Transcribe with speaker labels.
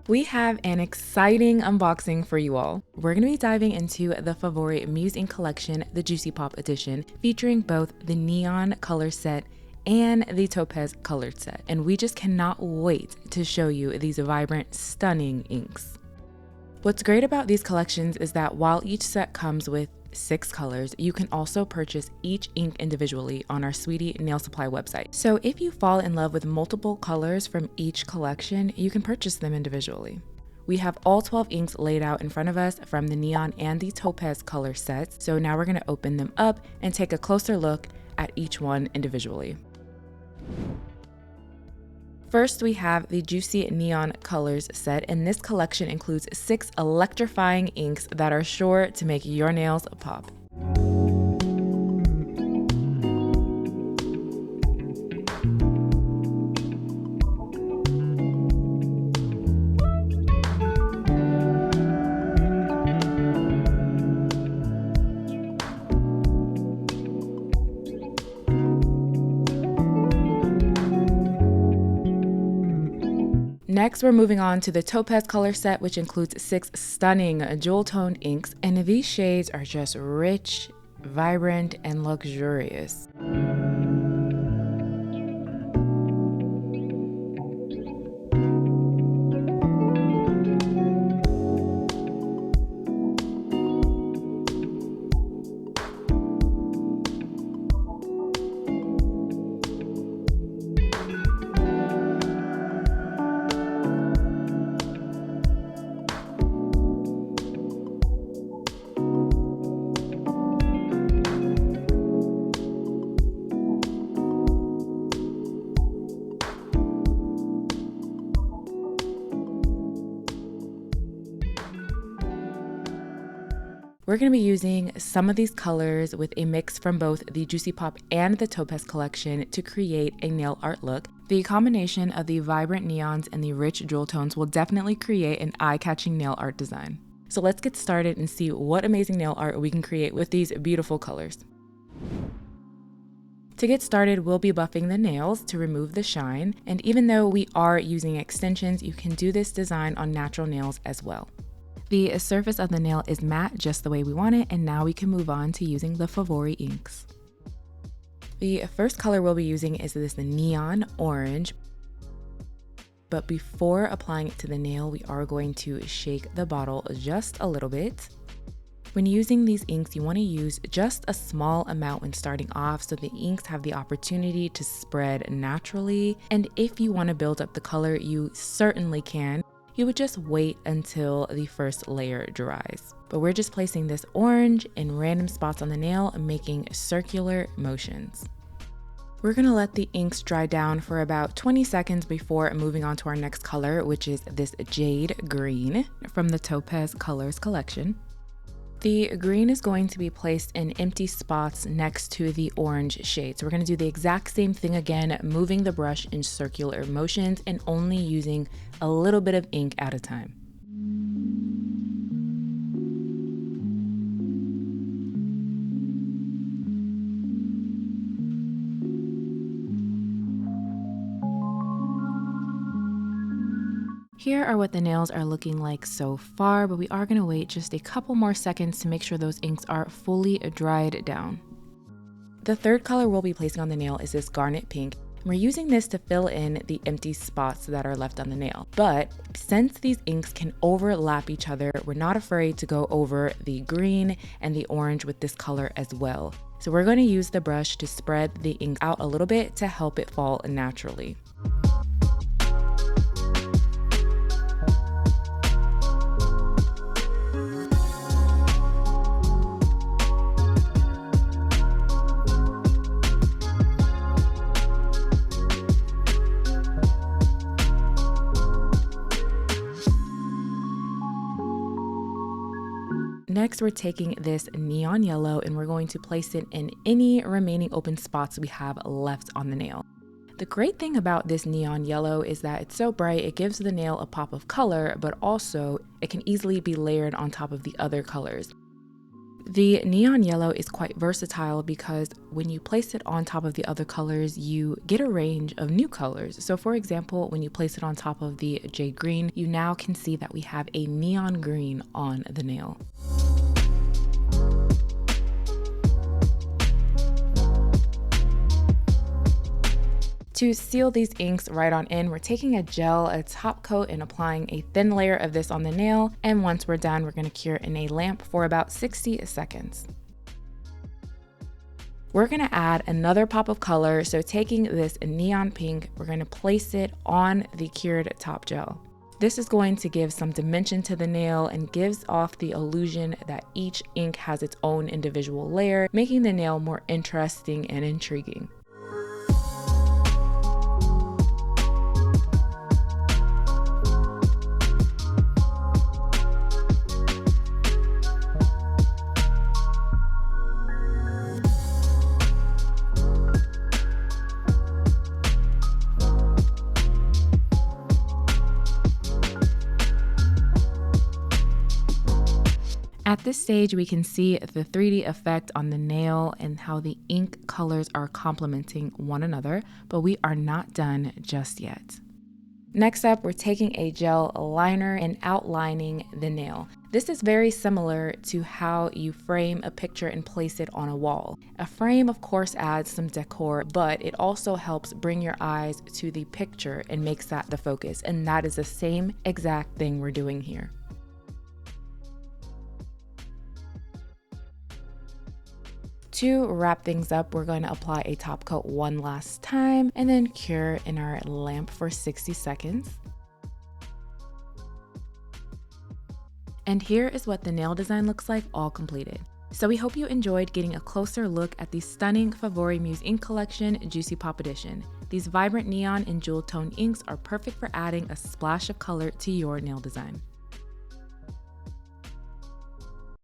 Speaker 1: We have an exciting unboxing for you all. We're going to be diving into the Favori Muse ink collection, the Juicy Pop edition, featuring both the neon color set and the Topaz colored set. And we just cannot wait to show you these vibrant, stunning inks. What's great about these collections is that while each set comes with 6 colors, you can also purchase each ink individually on our Sweetie Nail Supply website. So if you fall in love with multiple colors from each collection, you can purchase them individually. We have all 12 inks laid out in front of us from the neon and the Topaz color sets. So now we're going to open them up and take a closer look at each one individually. First, we have the Juicy Neon Colors set, and this collection includes 6 electrifying inks that are sure to make your nails pop. Next, we're moving on to the Topaz color set, which includes 6 stunning jewel-toned inks, and these shades are just rich, vibrant, and luxurious. We're going to be using some of these colors with a mix from both the Juicy Pop and the Topaz collection to create a nail art look. The combination of the vibrant neons and the rich jewel tones will definitely create an eye-catching nail art design. So let's get started and see what amazing nail art we can create with these beautiful colors. To get started, we'll be buffing the nails to remove the shine, and even though we are using extensions, you can do this design on natural nails as well. The surface of the nail is matte just the way we want it, and now we can move on to using the Favori inks. The first color we'll be using is this neon orange, but before applying it to the nail, we are going to shake the bottle just a little bit. When using these inks, you want to use just a small amount when starting off so the inks have the opportunity to spread naturally, and if you want to build up the color, you certainly can. You would just wait until the first layer dries. But we're just placing this orange in random spots on the nail and making circular motions. We're gonna let the inks dry down for about 20 seconds before moving on to our next color, which is this jade green from the Topaz Colors collection. The green is going to be placed in empty spots next to the orange shade. So we're going to do the exact same thing again, moving the brush in circular motions and only using a little bit of ink at a time. Here are what the nails are looking like so far, but we are going to wait just a couple more seconds to make sure those inks are fully dried down. The third color we'll be placing on the nail is this garnet pink. We're using this to fill in the empty spots that are left on the nail. But since these inks can overlap each other, we're not afraid to go over the green and the orange with this color as well. So we're going to use the brush to spread the ink out a little bit to help it fall naturally. Next, we're taking this neon yellow and we're going to place it in any remaining open spots we have left on the nail. The great thing about this neon yellow is that it's so bright, it gives the nail a pop of color, but also it can easily be layered on top of the other colors. The neon yellow is quite versatile because when you place it on top of the other colors, you get a range of new colors. So for example, when you place it on top of the jade green, you now can see that we have a neon green on the nail. To seal these inks right on in, we're taking a gel, a top coat, and applying a thin layer of this on the nail. And once we're done, we're going to cure in a lamp for about 60 seconds. We're going to add another pop of color. So taking this neon pink, we're going to place it on the cured top gel. This is going to give some dimension to the nail and gives off the illusion that each ink has its own individual layer, making the nail more interesting and intriguing. At this stage, we can see the 3D effect on the nail and how the ink colors are complementing one another, but we are not done just yet. Next up, we're taking a gel liner and outlining the nail. This is very similar to how you frame a picture and place it on a wall. A frame, of course, adds some decor, but it also helps bring your eyes to the picture and makes that the focus, and that is the same exact thing we're doing here. To wrap things up, we're going to apply a top coat one last time and then cure in our lamp for 60 seconds. And here is what the nail design looks like all completed. So we hope you enjoyed getting a closer look at the stunning Favori Muse ink collection Juicy Pop Edition. These vibrant neon and jewel tone inks are perfect for adding a splash of color to your nail design.